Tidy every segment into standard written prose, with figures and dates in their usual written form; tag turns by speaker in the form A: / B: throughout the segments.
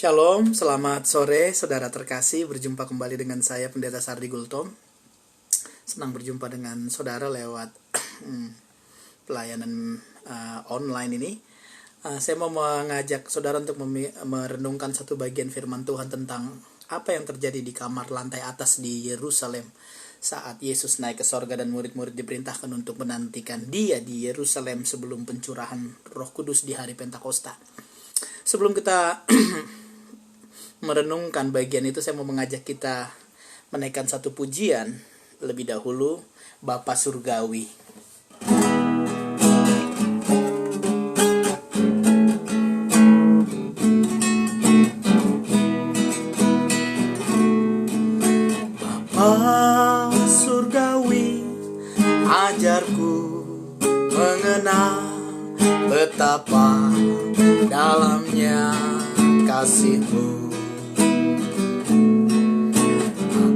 A: Shalom, selamat sore saudara terkasih. Berjumpa kembali dengan saya Pendeta Sardi Gultom. Senang berjumpa dengan saudara lewat pelayanan online ini. Saya mau mengajak saudara untuk merenungkan satu bagian firman Tuhan tentang apa yang terjadi di kamar lantai atas di Yerusalem saat Yesus naik ke sorga dan murid-murid diperintahkan untuk menantikan Dia di Yerusalem sebelum pencurahan Roh Kudus di hari Pentakosta. Sebelum kita merenungkan bagian itu, saya mau mengajak kita menaikkan satu pujian lebih dahulu, Bapa Surgawi. Bapa Surgawi, ajarku mengenal betapa dalamnya kasih-Mu.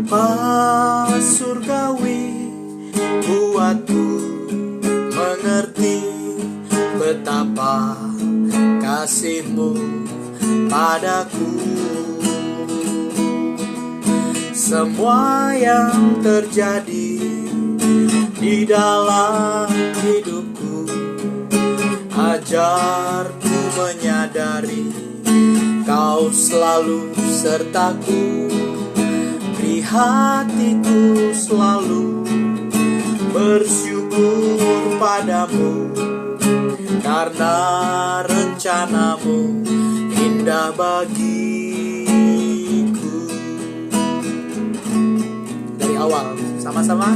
A: Bapa Surgawi, buatku mengerti betapa kasih-Mu padaku. Semua yang terjadi di dalam hidupku, ajarku menyadari Kau selalu sertaku. Beri hatiku selalu bersyukur padamu, karena rencana-Mu indah bagiku. Dari awal, sama-sama.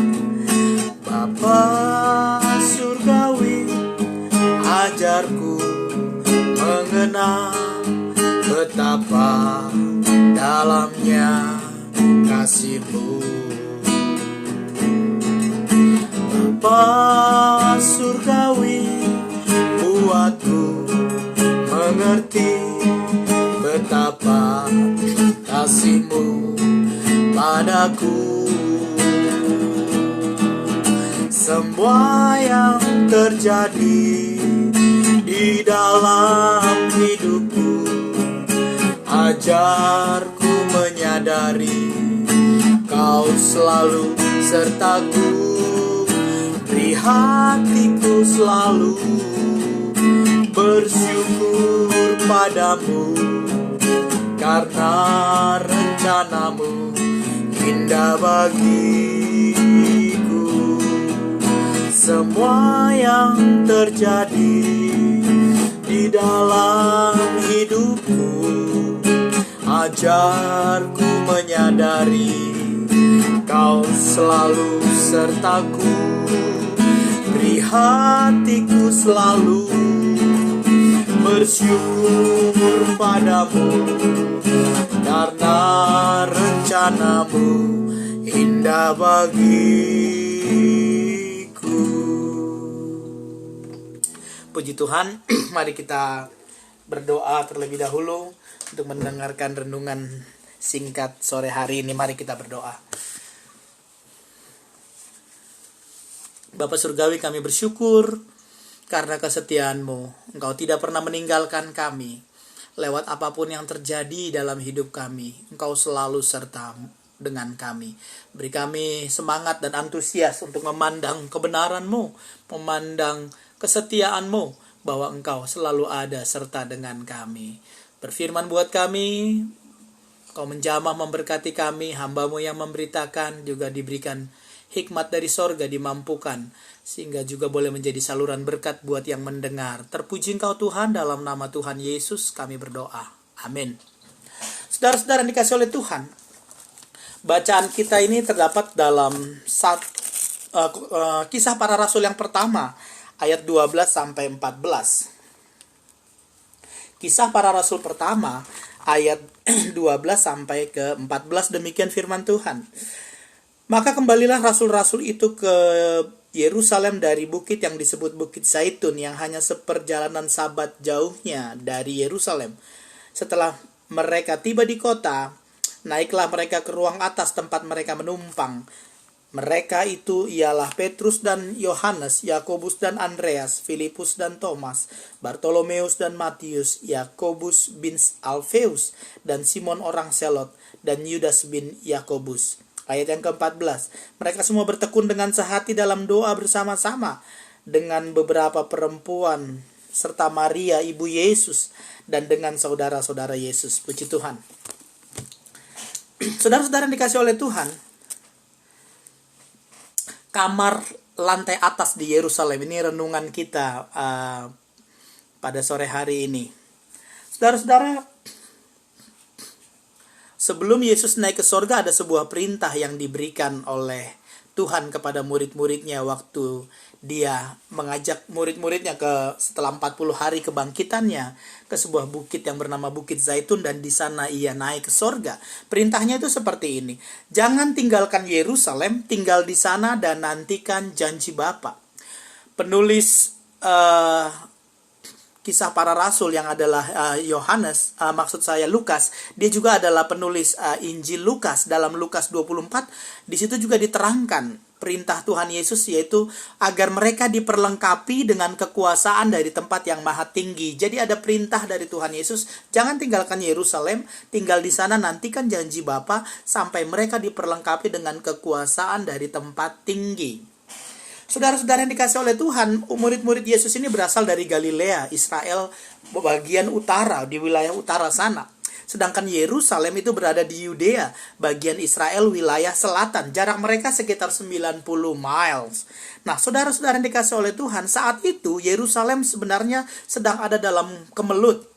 A: Bapa Surgawi, ajarku mengenal betapa dalamnya kasih-Mu. Bapa Surgawi, buatku mengerti betapa kasih-Mu padaku. Semua yang terjadi di dalam hidupku, ajarku menyadari Kau selalu sertaku. Beri hatiku selalu bersyukur padamu, karena rencana-Mu indah bagiku. Semua yang terjadi di dalam hidupku, ajarku menyadari Kau selalu sertaku. Beri hatiku selalu bersyukur padamu, karena rencana-Mu indah bagiku. Puji Tuhan, mari kita berdoa terlebih dahulu untuk mendengarkan renungan singkat sore hari ini. Mari kita berdoa. Bapa Surgawi, kami bersyukur karena kesetiaan-Mu. Engkau tidak pernah meninggalkan kami. Lewat apapun yang terjadi dalam hidup kami, Engkau selalu serta dengan kami. Beri kami semangat dan antusias untuk memandang kebenaran-Mu, memandang kesetiaan-Mu, bahwa Engkau selalu ada serta dengan kami. Berfirman buat kami, Kau menjamah memberkati kami, hamba-Mu yang memberitakan juga diberikan hikmat dari sorga, dimampukan, sehingga juga boleh menjadi saluran berkat buat yang mendengar. Terpuji Engkau Tuhan, dalam nama Tuhan Yesus kami berdoa. Amin. Saudara-saudara yang dikasih oleh Tuhan, bacaan kita ini terdapat dalam Kisah Para Rasul yang pertama, ayat 12 sampai 14. Kisah Para Rasul pertama, ayat 12 sampai ke 14, demikian firman Tuhan. Maka kembalilah rasul-rasul itu ke Yerusalem dari bukit yang disebut Bukit Zaitun, yang hanya seperjalanan sabat jauhnya dari Yerusalem. Setelah mereka tiba di kota, naiklah mereka ke ruang atas tempat mereka menumpang. Mereka itu ialah Petrus dan Yohanes, Yakobus dan Andreas, Filipus dan Thomas, Bartolomeus dan Matius, Yakobus bin Alfeus dan Simon orang Selot, dan Yudas bin Yakobus. Ayat yang ke-14. Mereka semua bertekun dengan sehati dalam doa bersama-sama dengan beberapa perempuan serta Maria ibu Yesus dan dengan saudara-saudara Yesus. Puji Tuhan. Saudara-saudara yang dikasih oleh Tuhan, kamar lantai atas di Yerusalem, ini renungan kita pada sore hari ini. Saudara-saudara, sebelum Yesus naik ke sorga, ada sebuah perintah yang diberikan oleh Tuhan kepada murid-muridnya waktu dia mengajak murid-muridnya setelah 40 hari kebangkitannya ke sebuah bukit yang bernama Bukit Zaitun, dan di sana ia naik ke sorga. Perintahnya itu seperti ini: jangan tinggalkan Yerusalem, tinggal di sana dan nantikan janji Bapa. Penulis Kisah Para Rasul yang adalah Yohanes, maksud saya Lukas, dia juga adalah penulis Injil Lukas. Dalam Lukas 24, di situ juga diterangkan perintah Tuhan Yesus, yaitu agar mereka diperlengkapi dengan kekuasaan dari tempat yang maha tinggi. Jadi ada perintah dari Tuhan Yesus, jangan tinggalkan Yerusalem, tinggal di sana, nantikan janji Bapa sampai mereka diperlengkapi dengan kekuasaan dari tempat tinggi. Saudara-saudara yang dikasih oleh Tuhan, murid-murid Yesus ini berasal dari Galilea, Israel bagian utara, di wilayah utara sana. Sedangkan Yerusalem itu berada di Yudea, bagian Israel wilayah selatan. Jarak mereka sekitar 90 miles. Nah, saudara-saudara yang dikasih oleh Tuhan, saat itu Yerusalem sebenarnya sedang ada dalam kemelut.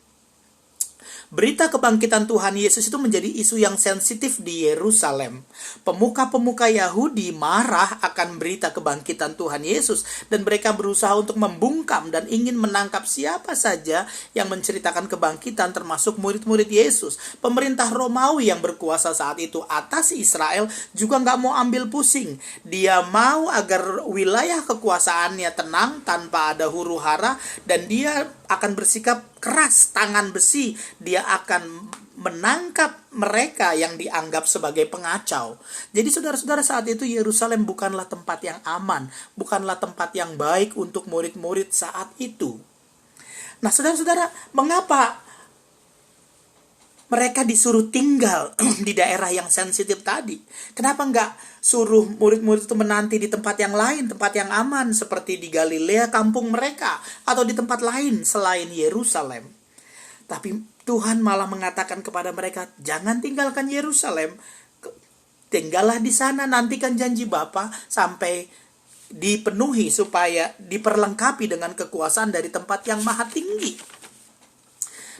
A: Berita kebangkitan Tuhan Yesus itu menjadi isu yang sensitif di Yerusalem. Pemuka-pemuka Yahudi marah akan berita kebangkitan Tuhan Yesus, dan mereka berusaha untuk membungkam dan ingin menangkap siapa saja yang menceritakan kebangkitan, termasuk murid-murid Yesus. Pemerintah Romawi yang berkuasa saat itu atas Israel juga nggak mau ambil pusing. Dia mau agar wilayah kekuasaannya tenang tanpa ada huru-hara, dan dia akan bersikap keras, tangan besi. Dia akan menangkap mereka yang dianggap sebagai pengacau. Jadi saudara-saudara, saat itu Yerusalem bukanlah tempat yang aman, bukanlah tempat yang baik untuk murid-murid saat itu. Nah, saudara-saudara, mengapa mereka disuruh tinggal di daerah yang sensitif tadi? Kenapa enggak suruh murid-murid itu menanti di tempat yang lain, tempat yang aman, seperti di Galilea, kampung mereka, atau di tempat lain selain Yerusalem? Tapi Tuhan malah mengatakan kepada mereka, jangan tinggalkan Yerusalem, tinggallah di sana, nantikan janji Bapa sampai dipenuhi, supaya diperlengkapi dengan kekuasaan dari tempat yang maha tinggi.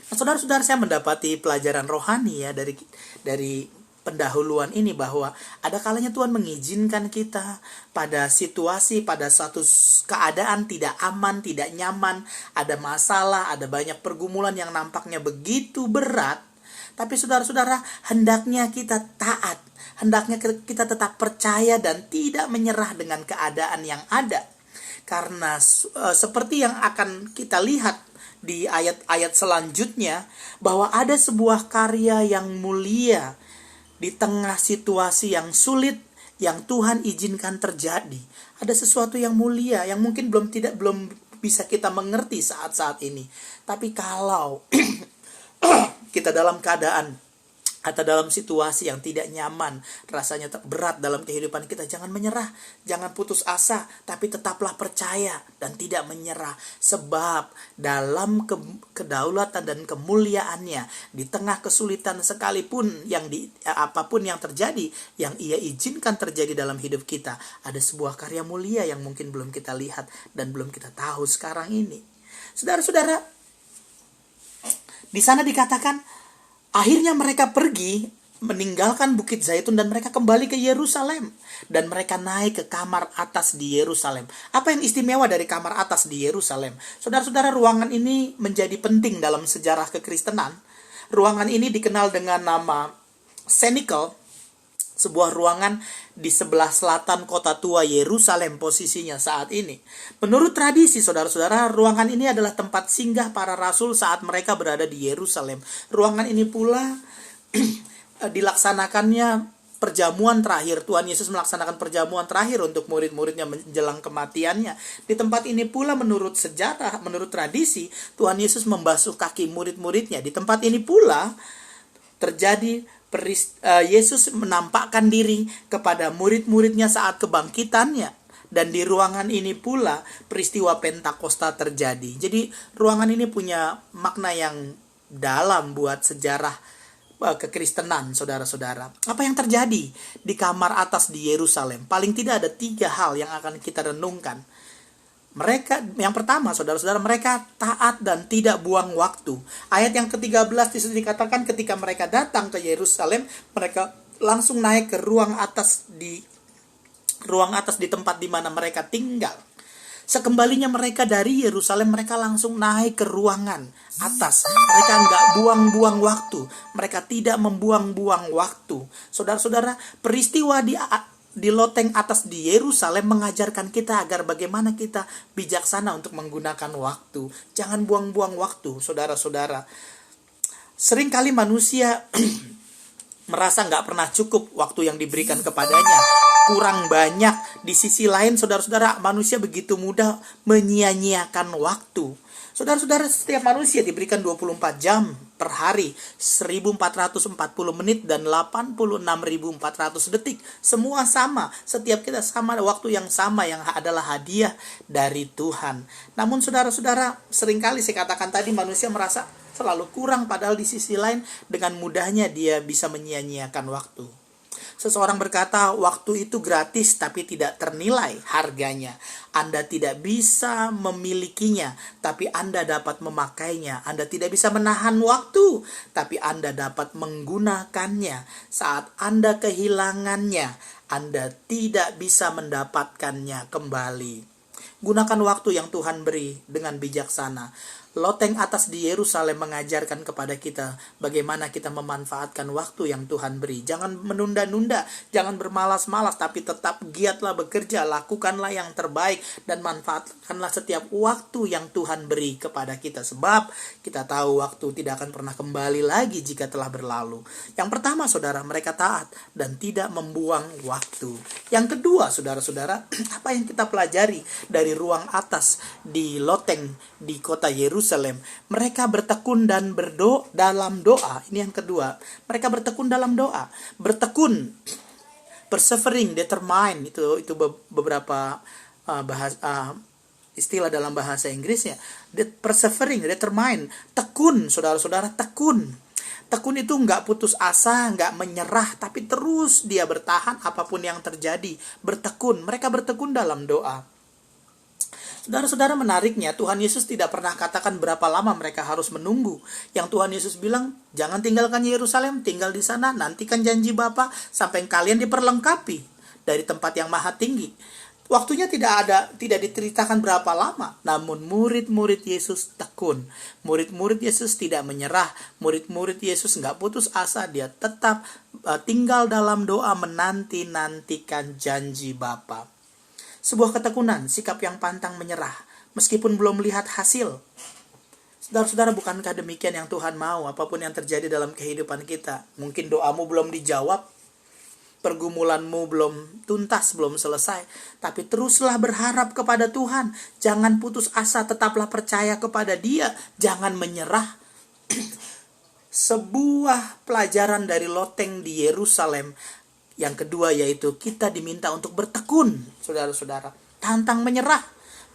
A: Nah, saudara-saudara, saya mendapati pelajaran rohani ya dari pendahuluan ini, bahwa ada kalanya Tuhan mengizinkan kita pada situasi, pada satu keadaan tidak aman, tidak nyaman, ada masalah, ada banyak pergumulan yang nampaknya begitu berat. Tapi saudara-saudara, hendaknya kita taat, hendaknya kita tetap percaya dan tidak menyerah dengan keadaan yang ada. Karena seperti yang akan kita lihat di ayat-ayat selanjutnya, bahwa ada sebuah karya yang mulia di tengah situasi yang sulit yang Tuhan izinkan terjadi. Ada sesuatu yang mulia yang mungkin belum bisa kita mengerti saat-saat ini. Tapi kalau kita dalam keadaan atau dalam situasi yang tidak nyaman, rasanya berat dalam kehidupan kita, jangan menyerah, jangan putus asa, tapi tetaplah percaya dan tidak menyerah. Sebab dalam kedaulatan dan kemuliaannya, di tengah kesulitan sekalipun apapun yang terjadi, yang Ia izinkan terjadi dalam hidup kita, ada sebuah karya mulia yang mungkin belum kita lihat dan belum kita tahu sekarang ini. Saudara-saudara, di sana dikatakan, akhirnya mereka pergi meninggalkan Bukit Zaitun dan mereka kembali ke Yerusalem. Dan mereka naik ke kamar atas di Yerusalem. Apa yang istimewa dari kamar atas di Yerusalem? Saudara-saudara, ruangan ini menjadi penting dalam sejarah kekristenan. Ruangan ini dikenal dengan nama Cenacle, sebuah ruangan di sebelah selatan kota tua Yerusalem posisinya saat ini. Menurut tradisi, saudara-saudara, ruangan ini adalah tempat singgah para rasul saat mereka berada di Yerusalem. Ruangan ini pula dilaksanakannya perjamuan terakhir. Tuhan Yesus melaksanakan perjamuan terakhir untuk murid-muridnya menjelang kematiannya. Di tempat ini pula menurut sejarah, menurut tradisi, Tuhan Yesus membasuh kaki murid-muridnya. Di tempat ini pula terjadi Yesus menampakkan diri kepada murid-muridnya saat kebangkitannya. Dan di ruangan ini pula peristiwa Pentakosta terjadi. Jadi ruangan ini punya makna yang dalam buat sejarah kekristenan, saudara-saudara. Apa yang terjadi di kamar atas di Yerusalem? Paling tidak ada 3 hal yang akan kita renungkan. Mereka, yang pertama, saudara-saudara, mereka taat dan tidak buang waktu. Ayat yang ke-13 disitu dikatakan ketika mereka datang ke Yerusalem, mereka langsung naik ke ruang atas di tempat di mana mereka tinggal. Sekembalinya mereka dari Yerusalem, mereka langsung naik ke ruangan atas. Mereka nggak buang-buang waktu. Mereka tidak membuang-buang waktu. Saudara-saudara, peristiwa di loteng atas di Yerusalem mengajarkan kita agar bagaimana kita bijaksana untuk menggunakan waktu. Jangan buang-buang waktu, saudara-saudara. Seringkali manusia merasa nggak pernah cukup waktu yang diberikan kepadanya. Kurang banyak. Di sisi lain, saudara-saudara, manusia begitu mudah menyia-nyiakan waktu. Saudara-saudara, setiap manusia diberikan 24 jam per hari, 1440 menit dan 86.400 detik. Semua sama, setiap kita sama, waktu yang sama yang adalah hadiah dari Tuhan. Namun saudara-saudara, seringkali saya katakan tadi manusia merasa selalu kurang, padahal di sisi lain dengan mudahnya dia bisa menyia-nyiakan waktu. Seseorang berkata, waktu itu gratis tapi tidak ternilai harganya. Anda tidak bisa memilikinya, tapi Anda dapat memakainya. Anda tidak bisa menahan waktu, tapi Anda dapat menggunakannya. Saat Anda kehilangannya, Anda tidak bisa mendapatkannya kembali. Gunakan waktu yang Tuhan beri dengan bijaksana. Loteng atas di Yerusalem mengajarkan kepada kita bagaimana kita memanfaatkan waktu yang Tuhan beri. Jangan menunda-nunda, jangan bermalas-malas, tapi tetap giatlah bekerja, lakukanlah yang terbaik, dan manfaatkanlah setiap waktu yang Tuhan beri kepada kita. Sebab kita tahu waktu tidak akan pernah kembali lagi jika telah berlalu. Yang pertama, saudara, mereka taat dan tidak membuang waktu. Yang kedua, saudara-saudara, apa yang kita pelajari dari ruang atas di loteng di kota Yerusalem? Mereka bertekun dan berdoa dalam doa. Ini yang kedua. Mereka bertekun dalam doa. Bertekun, persevering, determine, itu beberapa istilah dalam bahasa Inggrisnya. Persevering, determine, tekun, saudara-saudara, tekun. Tekun itu nggak putus asa, nggak menyerah, tapi terus dia bertahan apapun yang terjadi. Bertekun, mereka bertekun dalam doa. Saudara-saudara, menariknya Tuhan Yesus tidak pernah katakan berapa lama mereka harus menunggu. Yang Tuhan Yesus bilang, jangan tinggalkan Yerusalem, tinggal di sana, nantikan janji Bapa sampai kalian diperlengkapi dari tempat yang maha tinggi. Waktunya tidak diceritakan berapa lama, namun murid-murid Yesus tekun. Murid-murid Yesus tidak menyerah, murid-murid Yesus nggak putus asa, dia tetap tinggal dalam doa menanti-nantikan janji Bapa. Sebuah ketekunan, sikap yang pantang menyerah, meskipun belum melihat hasil. Saudara-saudara, bukankah demikian yang Tuhan mau apapun yang terjadi dalam kehidupan kita? Mungkin doamu belum dijawab, pergumulanmu belum tuntas, belum selesai, tapi teruslah berharap kepada Tuhan. Jangan putus asa, tetaplah percaya kepada Dia, jangan menyerah. Sebuah pelajaran dari loteng di Yerusalem. Yang kedua yaitu kita diminta untuk bertekun, saudara-saudara. Tantang menyerah.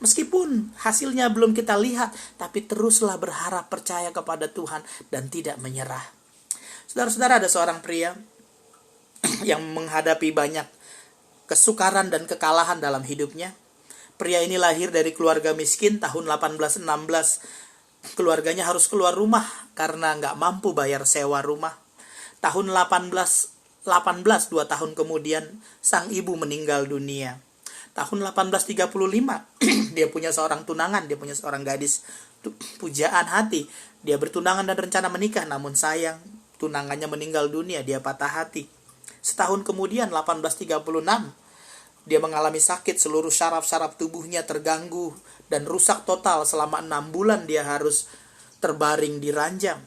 A: Meskipun hasilnya belum kita lihat, tapi teruslah berharap, percaya kepada Tuhan, dan tidak menyerah. Saudara-saudara, ada seorang pria yang menghadapi banyak kesukaran dan kekalahan dalam hidupnya. Pria ini lahir dari keluarga miskin tahun 1816. Keluarganya harus keluar rumah karena nggak mampu bayar sewa rumah. Tahun 2 tahun kemudian sang ibu meninggal dunia. Tahun 1835 dia punya seorang tunangan, dia punya seorang gadis pujaan hati. Dia bertunangan dan rencana menikah, namun sayang tunangannya meninggal dunia, dia patah hati. Setahun kemudian 1836 dia mengalami sakit, seluruh syaraf-syaraf tubuhnya terganggu dan rusak total. Selama 6 bulan dia harus terbaring di ranjang.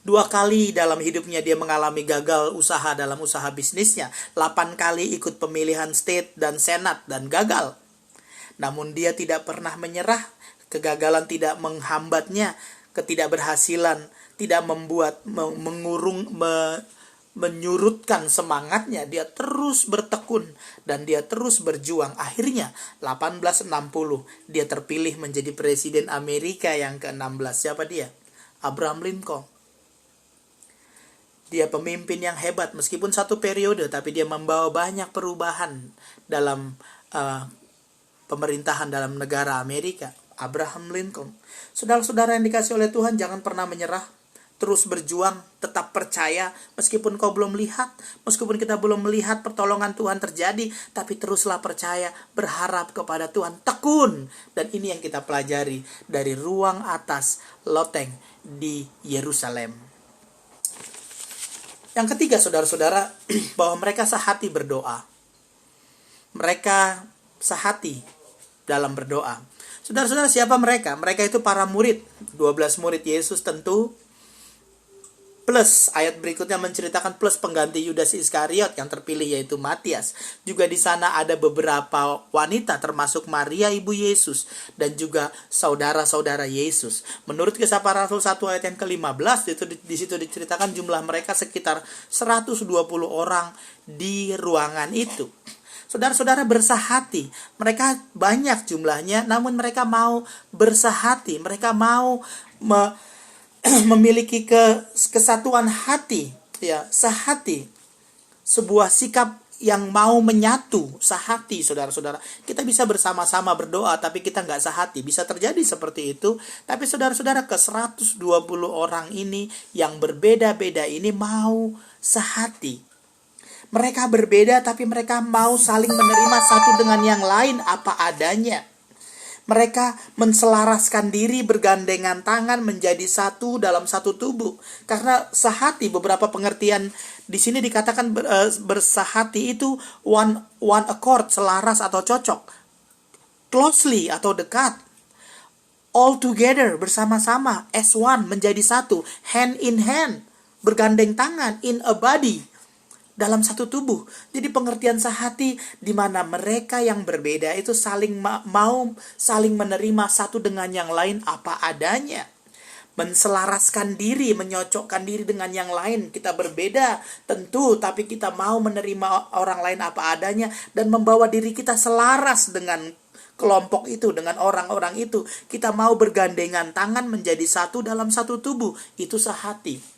A: 2 kali dalam hidupnya dia mengalami gagal usaha dalam usaha bisnisnya. 8 kali ikut pemilihan state dan senat dan gagal. Namun dia tidak pernah menyerah. Kegagalan tidak menghambatnya. Ketidakberhasilan tidak membuat menyurutkan semangatnya. Dia terus bertekun dan dia terus berjuang. Akhirnya 1860 dia terpilih menjadi presiden Amerika yang ke-16. Siapa dia? Abraham Lincoln. Dia pemimpin yang hebat meskipun satu periode, tapi dia membawa banyak perubahan dalam pemerintahan dalam negara Amerika. Abraham Lincoln. Saudara-saudara yang dikasih oleh Tuhan, jangan pernah menyerah. Terus berjuang, tetap percaya meskipun kau belum lihat, meskipun kita belum melihat pertolongan Tuhan terjadi, tapi teruslah percaya, berharap kepada Tuhan, tekun. Dan ini yang kita pelajari dari ruang atas loteng di Yerusalem. Yang ketiga, saudara-saudara, bahwa mereka sehati berdoa. Mereka sehati dalam berdoa. Saudara-saudara, siapa mereka? Mereka itu para murid, 12 murid Yesus tentu. Plus, ayat berikutnya menceritakan plus pengganti Yudas Iskariot yang terpilih yaitu Matias. Juga di sana ada beberapa wanita termasuk Maria ibu Yesus dan juga saudara-saudara Yesus. Menurut Kisah Para Rasul 1 ayat yang ke-15 di situ diceritakan jumlah mereka sekitar 120 orang di ruangan itu. Saudara-saudara bersahati. Mereka banyak jumlahnya, namun mereka mau bersahati. Mereka mau memiliki kesatuan hati, ya, sehati. Sebuah sikap yang mau menyatu, sehati, saudara-saudara. Kita bisa bersama-sama berdoa, tapi kita nggak sehati. Bisa terjadi seperti itu. Tapi saudara-saudara, ke 120 orang ini yang berbeda-beda ini mau sehati. Mereka berbeda, tapi mereka mau saling menerima satu dengan yang lain apa adanya. Mereka menselaraskan diri, bergandengan tangan menjadi satu dalam satu tubuh. Karena sehati, beberapa pengertian di sini dikatakan bersahati itu one accord, selaras atau cocok. Closely atau dekat. All together, bersama-sama. As one, menjadi satu. Hand in hand, bergandeng tangan. In a body, dalam satu tubuh. Jadi pengertian sehati di mana mereka yang berbeda itu saling mau saling menerima satu dengan yang lain apa adanya. Menselaraskan diri, menyocokkan diri dengan yang lain. Kita berbeda tentu, tapi kita mau menerima orang lain apa adanya dan membawa diri kita selaras dengan kelompok itu, dengan orang-orang itu. Kita mau bergandengan tangan menjadi satu dalam satu tubuh. Itu sehati.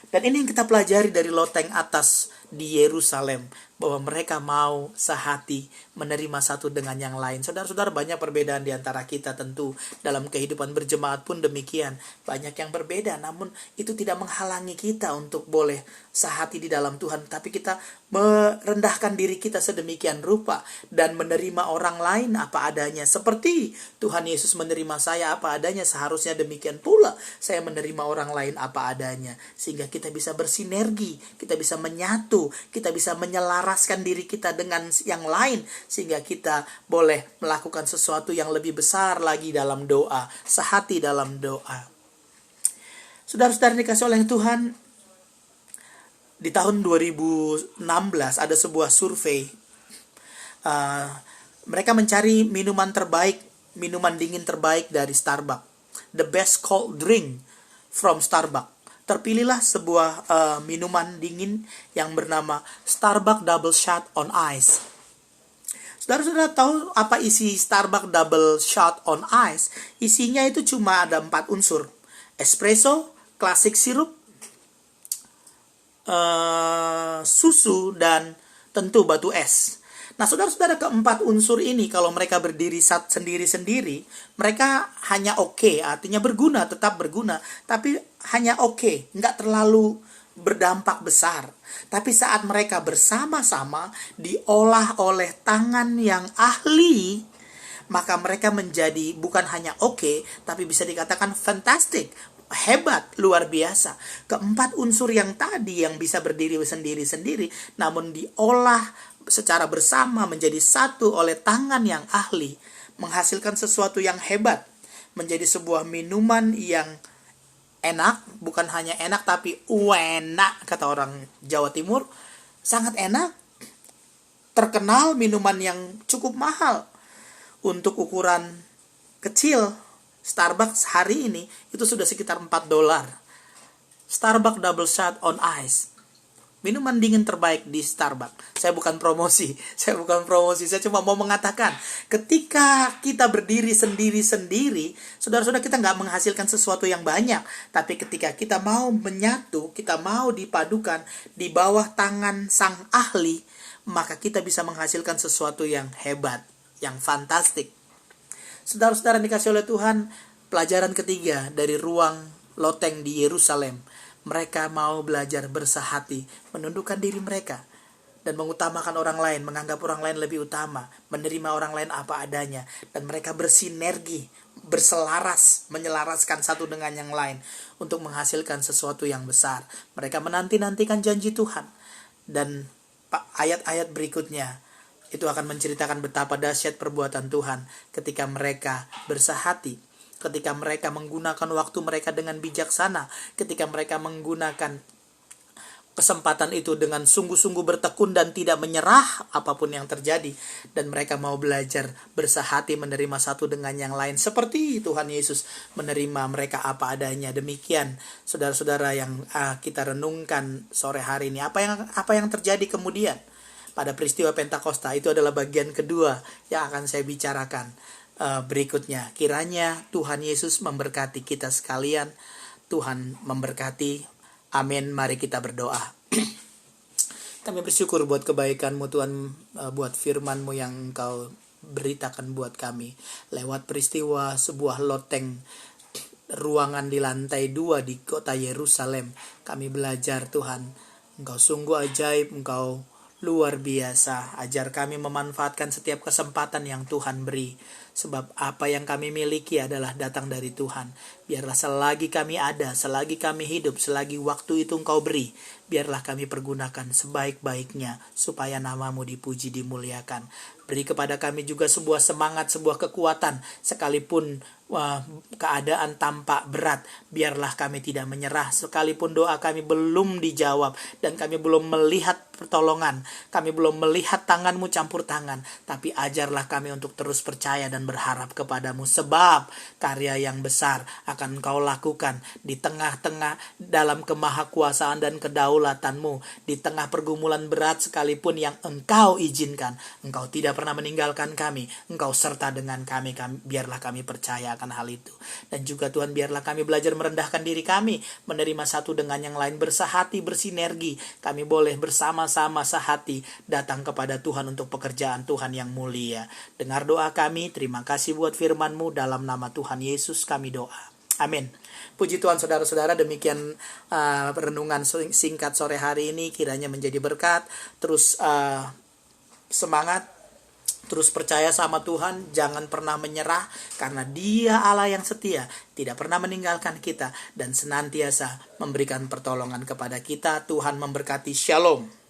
A: Dan ini yang kita pelajari dari loteng atas di Yerusalem. Bahwa mereka mau sehati menerima satu dengan yang lain. Saudara-saudara, banyak perbedaan di antara kita tentu. Dalam kehidupan berjemaat pun demikian. Banyak yang berbeda, namun itu tidak menghalangi kita untuk boleh sehati di dalam Tuhan. Tapi kita merendahkan diri kita sedemikian rupa. Dan menerima orang lain apa adanya. Seperti Tuhan Yesus menerima saya apa adanya. Seharusnya demikian pula saya menerima orang lain apa adanya. Sehingga kita bisa bersinergi. Kita bisa menyatu. Kita bisa menyelaraskan diri kita dengan yang lain. Sehingga kita boleh melakukan sesuatu yang lebih besar lagi dalam doa. Sehati dalam doa. Saudara-saudara dikasih oleh Tuhan, di tahun 2016 ada sebuah survei. Mereka mencari minuman terbaik, minuman dingin terbaik dari Starbucks. The best cold drink from Starbucks. Terpilihlah sebuah minuman dingin yang bernama Starbucks Double Shot on Ice. Saudara-saudara tahu apa isi Starbucks Double Shot on Ice? Isinya itu cuma ada 4 unsur. Espresso, classic syrup, susu, dan tentu batu es. Nah, saudara-saudara, keempat unsur ini kalau mereka berdiri sendiri-sendiri, mereka hanya oke, artinya berguna, tetap berguna, tapi hanya oke, nggak terlalu berdampak besar. Tapi saat mereka bersama-sama diolah oleh tangan yang ahli, maka mereka menjadi bukan hanya oke, tapi bisa dikatakan fantastic, hebat, luar biasa. Keempat unsur yang tadi yang bisa berdiri sendiri-sendiri, namun diolah secara bersama menjadi satu oleh tangan yang ahli, menghasilkan sesuatu yang hebat, menjadi sebuah minuman yang enak, bukan hanya enak tapi enak kata orang Jawa Timur, sangat enak. Terkenal minuman yang cukup mahal untuk ukuran kecil. Starbucks hari ini itu sudah sekitar $4. Starbucks double shot on ice. Minuman dingin terbaik di Starbucks. Saya bukan promosi. Saya cuma mau mengatakan, ketika kita berdiri sendiri-sendiri, saudara-saudara, kita nggak menghasilkan sesuatu yang banyak. Tapi ketika kita mau menyatu, kita mau dipadukan di bawah tangan sang ahli, maka kita bisa menghasilkan sesuatu yang hebat, yang fantastik. Saudara-saudara dikasih oleh Tuhan, pelajaran ketiga dari ruang loteng di Yerusalem. Mereka mau belajar bersahati, menundukkan diri mereka, dan mengutamakan orang lain, menganggap orang lain lebih utama, menerima orang lain apa adanya, dan mereka bersinergi, berselaras, menyelaraskan satu dengan yang lain, untuk menghasilkan sesuatu yang besar. Mereka menanti-nantikan janji Tuhan, dan ayat-ayat berikutnya, itu akan menceritakan betapa dahsyat perbuatan Tuhan ketika mereka bersahati. Ketika mereka menggunakan waktu mereka dengan bijaksana, ketika mereka menggunakan kesempatan itu dengan sungguh-sungguh bertekun dan tidak menyerah apapun yang terjadi, dan mereka mau belajar bersahati, menerima satu dengan yang lain seperti Tuhan Yesus menerima mereka apa adanya. Demikian saudara-saudara yang kita renungkan sore hari ini. Apa yang terjadi kemudian pada peristiwa Pentakosta, itu adalah bagian kedua yang akan saya bicarakan berikutnya. Kiranya Tuhan Yesus memberkati kita sekalian. Tuhan memberkati. Amin. Mari kita berdoa. Kami bersyukur buat kebaikan-Mu Tuhan, buat firman-Mu yang Engkau beritakan buat kami lewat peristiwa sebuah loteng ruangan di lantai 2 di kota Yerusalem. Kami belajar Tuhan, Engkau sungguh ajaib, Engkau luar biasa. Ajar kami memanfaatkan setiap kesempatan yang Tuhan beri. Sebab apa yang kami miliki adalah datang dari Tuhan. Biarlah selagi kami ada, selagi kami hidup, selagi waktu itu Engkau beri, biarlah kami pergunakan sebaik-baiknya supaya nama-Mu dipuji, dimuliakan. Beri kepada kami juga sebuah semangat, sebuah kekuatan, sekalipun keadaan tampak berat, biarlah kami tidak menyerah. Sekalipun doa kami belum dijawab dan kami belum melihat pertolongan, kami belum melihat tangan-Mu campur tangan, tapi ajarlah kami untuk terus percaya dan berharap kepadamu, sebab karya yang besar akan Engkau lakukan di tengah-tengah dalam kemahakuasaan dan kedaulatanmu, di tengah pergumulan berat sekalipun yang Engkau izinkan. Engkau tidak pernah meninggalkan kami, Engkau serta dengan kami, biarlah kami percaya akan hal itu. Dan juga Tuhan, biarlah kami belajar merendahkan diri kami, menerima satu dengan yang lain, bersahati, bersinergi. Kami boleh bersama-sama sehati datang kepada Tuhan untuk pekerjaan Tuhan yang mulia. Dengar doa kami, terima kasih buat firman-Mu, dalam nama Tuhan Yesus kami doa. Amin. Puji Tuhan saudara-saudara, demikian renungan singkat sore hari ini, kiranya menjadi berkat. Terus semangat, terus percaya sama Tuhan, jangan pernah menyerah, karena Dia Allah yang setia, tidak pernah meninggalkan kita, dan senantiasa memberikan pertolongan kepada kita. Tuhan memberkati. Shalom.